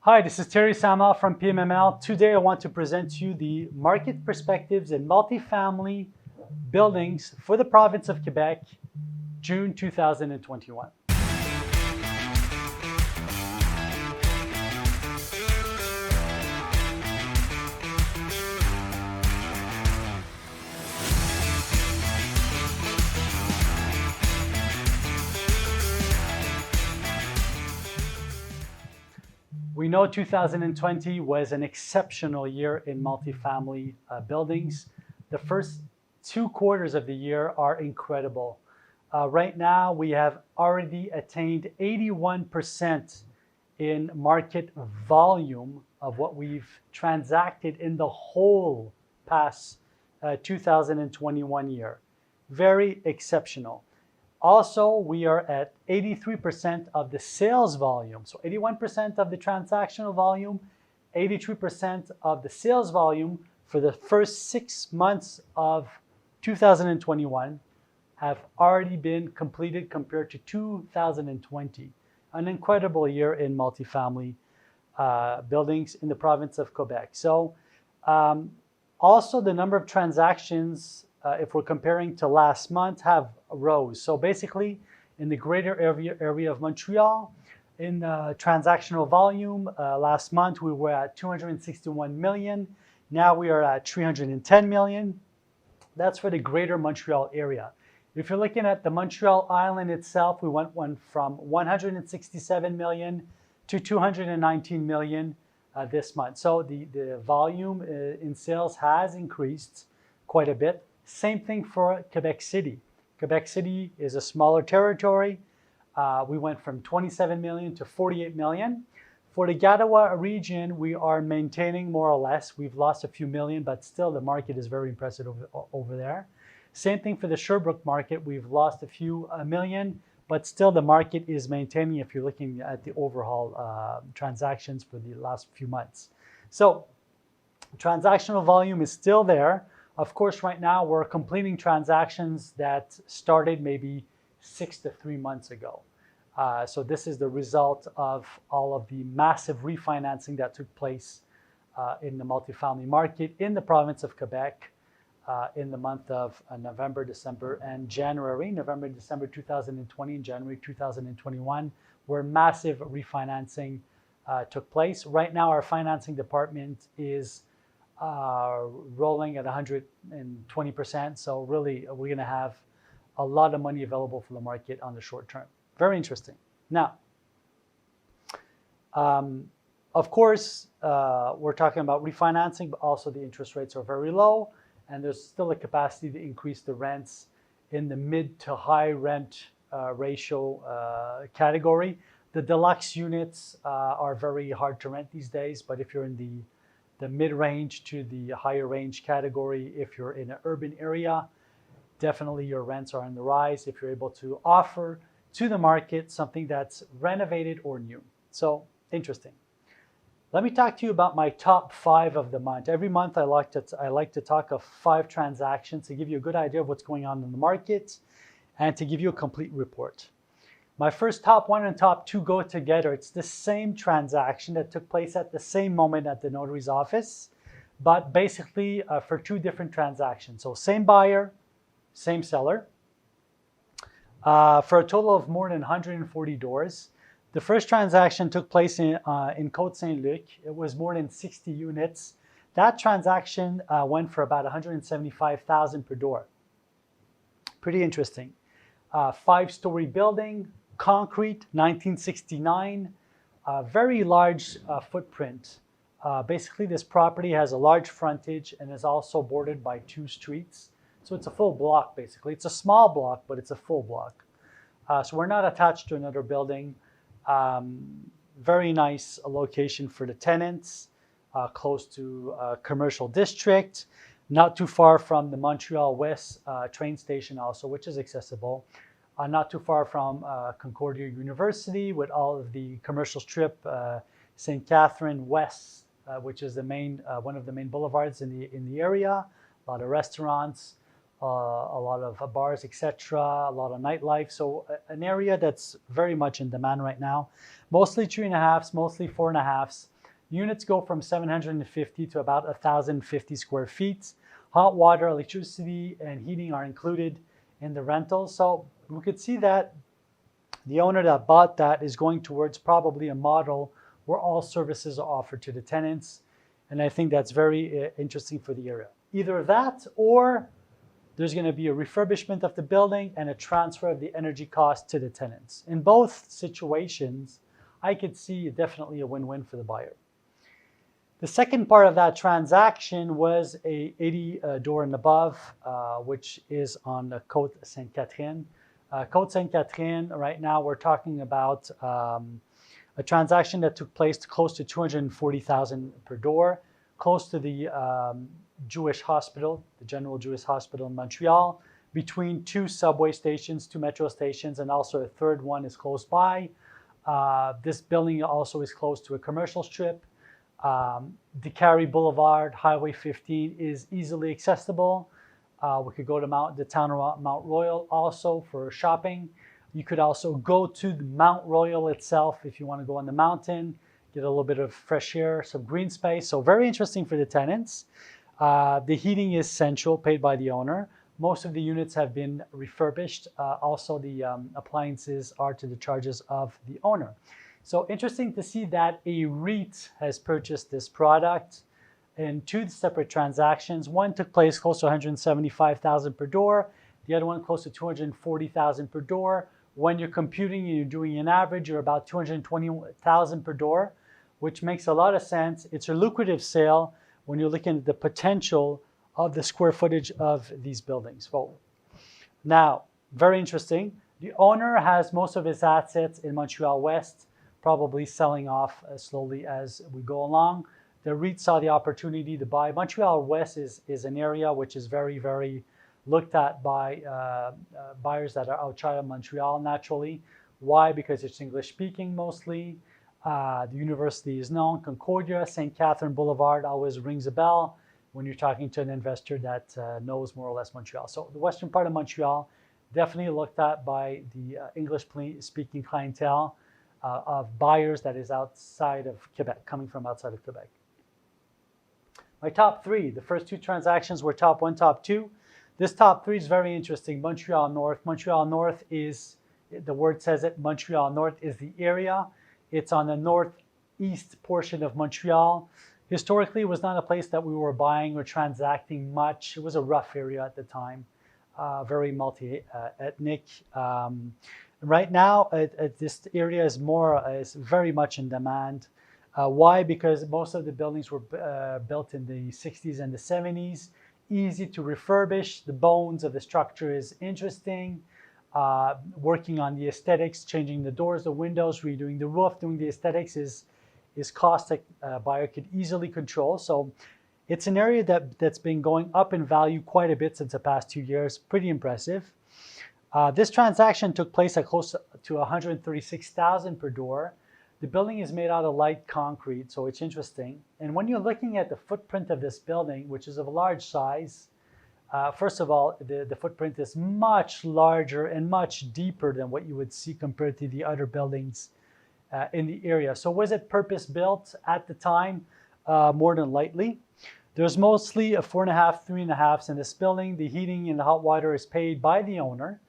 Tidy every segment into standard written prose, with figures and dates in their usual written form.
Hi, this is Thierry Samlal from PMML. Today I want to present to you the market perspectives in multifamily buildings for the province of Quebec, June 2021. We know 2020 was an exceptional year in multifamily buildings. The first 2 quarters of the year are incredible. Right now, we have already attained 81% in market volume of what we've transacted in the whole past 2021 year. Very exceptional. Also, we are at 83% of the sales volume. So 81% of the transactional volume, 83% of the sales volume for the first 6 months of 2021 have already been completed compared to 2020. An incredible year in multifamily buildings in the province of Quebec. So also the number of transactions if we're comparing to last month, have rose. So basically, in the greater area of Montreal, in transactional volume, last month we were at 261 million. Now we are at 310 million. That's for the greater Montreal area. If you're looking at the Montreal Island itself, we went from 167 million to 219 million this month. So the volume in sales has increased quite a bit. Same thing for Quebec City. Quebec City is a smaller territory. We went from 27 million to 48 million. For the Ottawa region, we are maintaining more or less. We've lost a few million, but still the market is very impressive over there. Same thing for the Sherbrooke market. We've lost a few million, but still the market is maintaining if you're looking at the overall transactions for the last few months. So transactional volume is still there. Of course, right now we're completing transactions that started maybe 6 to 3 months ago. So this is the result of all of the massive refinancing that took place in the multifamily market in the province of Quebec in the month of November, December, and January. November, December 2020 and January 2021, where massive refinancing took place. Right now, our financing department is rolling at 120%. So really, we're going to have a lot of money available for the market on the short term. Very interesting. Now, of course, we're talking about refinancing, but also the interest rates are very low, and there's still a capacity to increase the rents in the mid to high rent ratio category. The deluxe units are very hard to rent these days, but if you're in the mid-range to the higher range category, if you're in an urban area, definitely your rents are on the rise if you're able to offer to the market something that's renovated or new. So interesting. Let me talk to you about my top 5 of the month. Every month I like to talk of 5 transactions to give you a good idea of what's going on in the market and to give you a complete report. My first top 1 and top 2 go together. It's the same transaction that took place at the same moment at the notary's office, but basically for 2 different transactions. So same buyer, same seller, for a total of more than 140 doors. The first transaction took place in Côte-Saint-Luc. It was more than 60 units. That transaction went for about 175,000 per door. Pretty interesting. 5-story building, concrete, 1969, very large footprint. Basically, this property has a large frontage and is also bordered by 2 streets. So it's a full block, basically. It's a small block, but it's a full block. So we're not attached to another building. Very nice location for the tenants, close to a commercial district, not too far from the Montreal West train station also, which is accessible. Not too far from Concordia University with all of the commercial strip, St. Catherine West, which is the main one of the main boulevards in the area. A lot of restaurants, a lot of bars, etc., a lot of nightlife. So an area that's very much in demand right now. Mostly 3.5s, mostly 4.5s. Units go from 750 to about 1,050 square feet. Hot water, electricity, and heating are included in the rental. So we could see that the owner that bought that is going towards probably a model where all services are offered to the tenants. And I think that's very interesting for the area. Either that or there's going to be a refurbishment of the building and a transfer of the energy cost to the tenants. In both situations, I could see definitely a win-win for the buyer. The second part of that transaction was a 80 door and above, which is on the Côte Sainte-Catherine. Côte Sainte-Catherine, right now we're talking about a transaction that took place close to $240,000 per door, close to the Jewish hospital, the General Jewish Hospital in Montreal, between 2 subway stations, 2 metro stations, and also a third one is close by. This building also is close to a commercial strip. DeCarry Boulevard, Highway 15 is easily accessible. We could go to the town of Mount Royal also for shopping. You could also go to the Mount Royal itself if you want to go on the mountain, get a little bit of fresh air, some green space. So very interesting for the tenants. The heating is central, paid by the owner. Most of the units have been refurbished. Also, the appliances are to the charges of the owner. So interesting to see that a REIT has purchased this product in 2 separate transactions. One took place close to $175,000 per door. The other one close to $240,000 per door. When you're computing and you're doing an average, you're about $220,000 per door, which makes a lot of sense. It's a lucrative sale when you're looking at the potential of the square footage of these buildings. Well, now, very interesting. The owner has most of his assets in Montreal West, probably selling off slowly as we go along. The REIT saw the opportunity to buy. Montreal West is an area which is very, very looked at by buyers that are outside of Montreal naturally. Why? Because it's English speaking mostly. The university is known. Concordia, St. Catherine Boulevard always rings a bell when you're talking to an investor that knows more or less Montreal. So the western part of Montreal definitely looked at by the English speaking clientele of buyers that is outside of Quebec, coming from outside of Quebec. My top 3, the first 2 transactions were top 1, top 2. This top 3 is very interesting. Montreal North. Montreal North is, the word says it, Montreal North is the area. It's on the northeast portion of Montreal. Historically, it was not a place that we were buying or transacting much. It was a rough area at the time, very multi-ethnic. Right now, this area is very much in demand. Why? Because most of the buildings were built in the 60s and the 70s. Easy to refurbish. The bones of the structure is interesting. Working on the aesthetics, changing the doors, the windows, redoing the roof, doing the aesthetics is cost that a buyer could easily control. So it's an area that's been going up in value quite a bit since the past 2 years. Pretty impressive. This transaction took place at close to $136,000 per door. The building is made out of light concrete, so it's interesting. And when you're looking at the footprint of this building, which is of a large size, first of all, the footprint is much larger and much deeper than what you would see compared to the other buildings in the area. So was it purpose-built at the time? More than likely. There's mostly a 4.5, 3.5s in this building. The heating and the hot water is paid by the owner.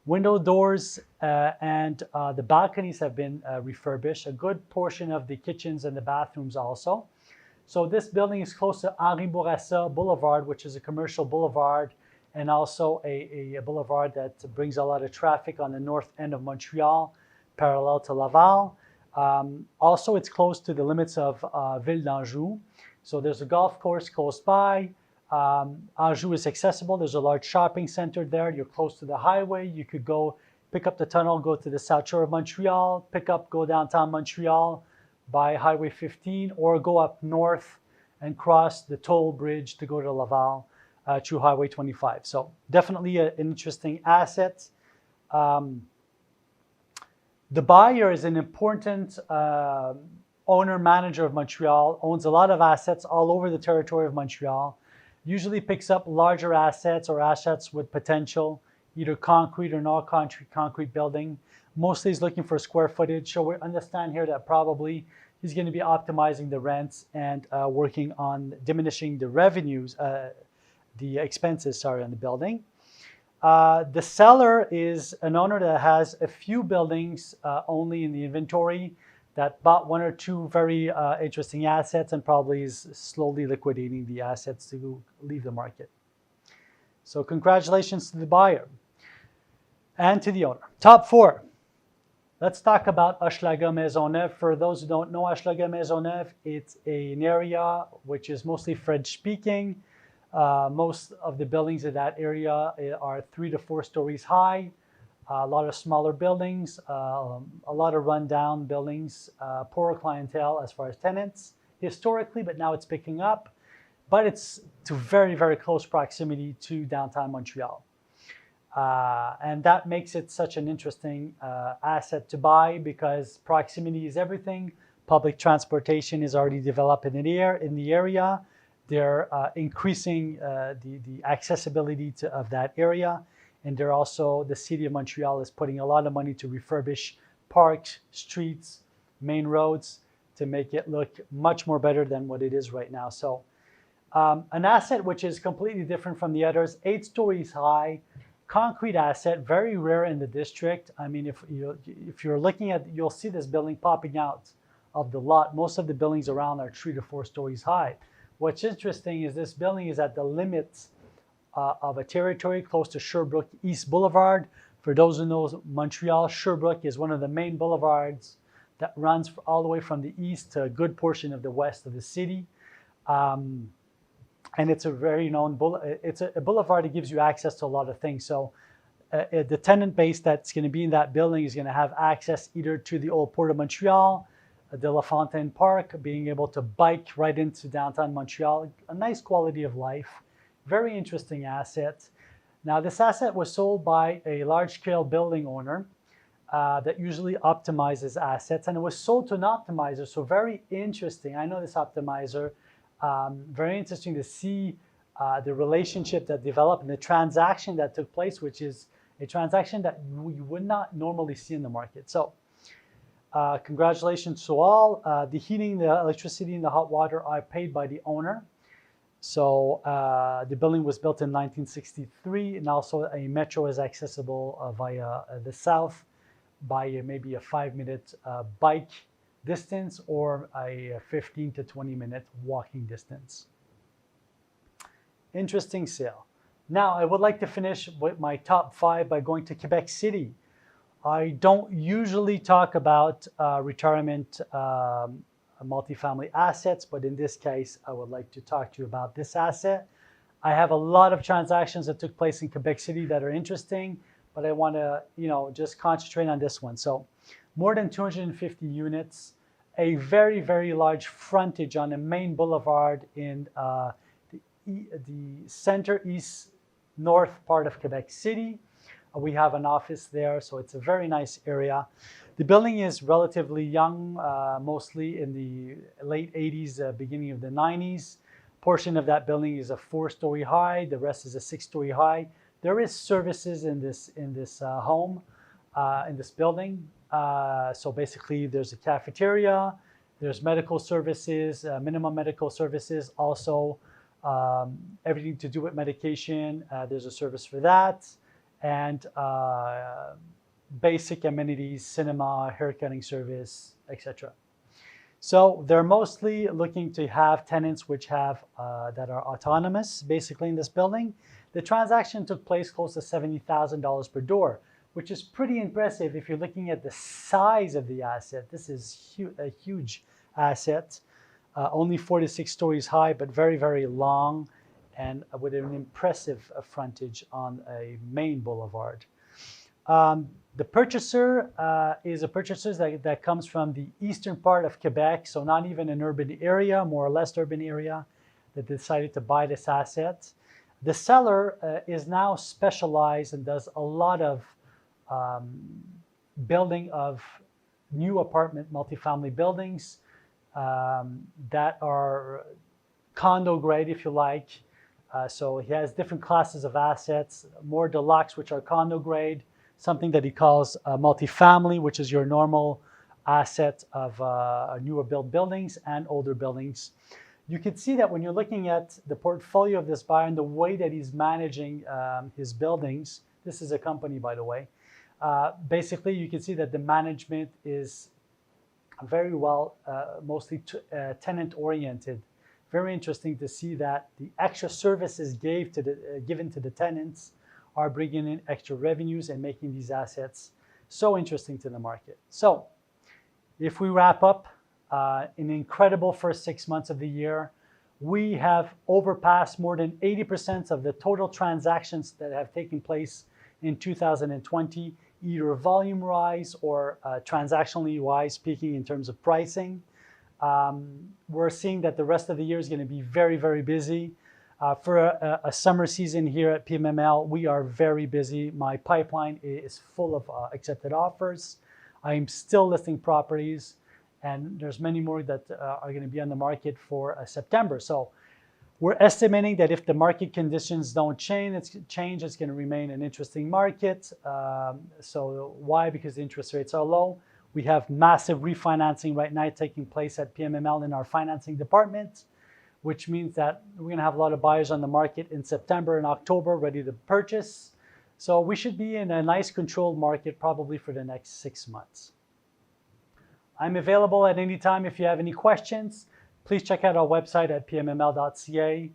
Window doors and the balconies have been refurbished. A good portion of the kitchens and the bathrooms also. So this building is close to Henri Bourassa Boulevard, which is a commercial boulevard, and also a boulevard that brings a lot of traffic on the north end of Montreal, parallel to Laval. Also, it's close to the limits of Ville d'Anjou. So there's a golf course close by. Anjou is accessible. There's a large shopping center there. You're close to the highway. You could go pick up the tunnel, go to the South Shore of Montreal, go downtown Montreal by Highway 15, or go up north and cross the toll bridge to go to Laval through Highway 25. So definitely an interesting asset. The buyer is an important owner-manager of Montreal, owns a lot of assets all over the territory of Montreal. Usually picks up larger assets or assets with potential, either concrete or non-concrete building. Mostly he's looking for square footage. So we understand here that probably he's going to be optimizing the rents and working on diminishing the revenues, the expenses, sorry, on the building. The seller is an owner that has a few buildings only in the inventory, that bought one or two very interesting assets and probably is slowly liquidating the assets to leave the market. So congratulations to the buyer and to the owner. Top 4. Let's talk about Hochelaga Maisonneuve. For those who don't know Hochelaga Maisonneuve, it's an area which is mostly French-speaking. Most of the buildings in that area are 3 to 4 stories high. A lot of smaller buildings, a lot of rundown buildings, poorer clientele as far as tenants historically, but now it's picking up. But it's to very, very close proximity to downtown Montreal. And that makes it such an interesting asset to buy because proximity is everything. Public transportation is already developed in the area. They're increasing the accessibility of that area. And they're also, the city of Montreal is putting a lot of money to refurbish parks, streets, main roads to make it look much more better than what it is right now. So an asset which is completely different from the others, 8 stories high, concrete asset, very rare in the district. I mean, if you're looking at, you'll see this building popping out of the lot. Most of the buildings around are 3 to 4 stories high. What's interesting is this building is at the limits of a territory close to Sherbrooke East Boulevard. For those who know Montreal, Sherbrooke is one of the main boulevards that runs all the way from the east to a good portion of the west of the city. And it's a very known it's a boulevard that gives you access to a lot of things. So the tenant base that's going to be in that building is going to have access either to the old Port of Montreal, de La Fontaine Park, being able to bike right into downtown Montreal, a nice quality of life. Very interesting asset. Now, this asset was sold by a large-scale building owner that usually optimizes assets, and it was sold to an optimizer, so very interesting. I know this optimizer, very interesting to see the relationship that developed and the transaction that took place, which is a transaction that you would not normally see in the market. So congratulations to all. The heating, the electricity, and the hot water are paid by the owner. So the building was built in 1963, and also a metro is accessible via the south by maybe a 5-minute bike distance or a 15 to 20-minute walking distance. Interesting sale. Now, I would like to finish with my top 5 by going to Quebec City. I don't usually talk about retirement multifamily assets, but in this case, I would like to talk to you about this asset. I have a lot of transactions that took place in Quebec City that are interesting, but I want to, just concentrate on this one. So, more than 250 units, a very, very large frontage on the main boulevard in the center east north part of Quebec City. We have an office there, so it's a very nice area. The building is relatively young, mostly in the late 80s, beginning of the 90s. Portion of that building is a 4-story high. The rest is a 6-story high. There is services in this home, in this building. So basically, there's a cafeteria, there's medical services, minimum medical services, also everything to do with medication. There's a service for that. And basic amenities, cinema, haircutting service, etc. So they're mostly looking to have tenants which have that are autonomous, basically in this building. The transaction took place close to $70,000 per door, which is pretty impressive if you're looking at the size of the asset. This is a huge asset, only 4 to 6 stories high, but very, very long, and with an impressive frontage on a main boulevard. The purchaser is a purchaser that comes from the eastern part of Quebec, so not even an urban area, more or less urban area, that decided to buy this asset. The seller is now specialized and does a lot of building of new apartment multifamily buildings that are condo grade, if you like, So he has different classes of assets, more deluxe, which are condo grade, something that he calls multifamily, which is your normal asset of newer built buildings and older buildings. You can see that when you're looking at the portfolio of this buyer and the way that he's managing his buildings, this is a company, by the way, basically you can see that the management is very well, mostly tenant-oriented. Very interesting to see that the extra services given to the tenants are bringing in extra revenues and making these assets so interesting to the market. So if we wrap up, an incredible first 6 months of the year, we have overpassed more than 80% of the total transactions that have taken place in 2020, either volume-wise or transactionally wise, speaking in terms of pricing. We're seeing that the rest of the year is going to be very, very busy. For a summer season here at PMML, we are very busy. My pipeline is full of accepted offers. I'm still listing properties, and there's many more that are going to be on the market for September. So we're estimating that if the market conditions don't change, it's going to remain an interesting market. So why? Because the interest rates are low. We have massive refinancing right now taking place at PMML in our financing department, which means that we're going to have a lot of buyers on the market in September and October ready to purchase. So we should be in a nice controlled market probably for the next 6 months. I'm available at any time if you have any questions. Please check out our website at pmml.ca.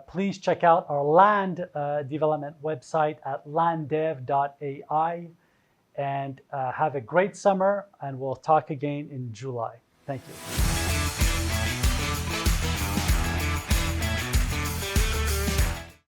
Please check out our land development website at landdev.ai. And have a great summer, and we'll talk again in July. Thank you.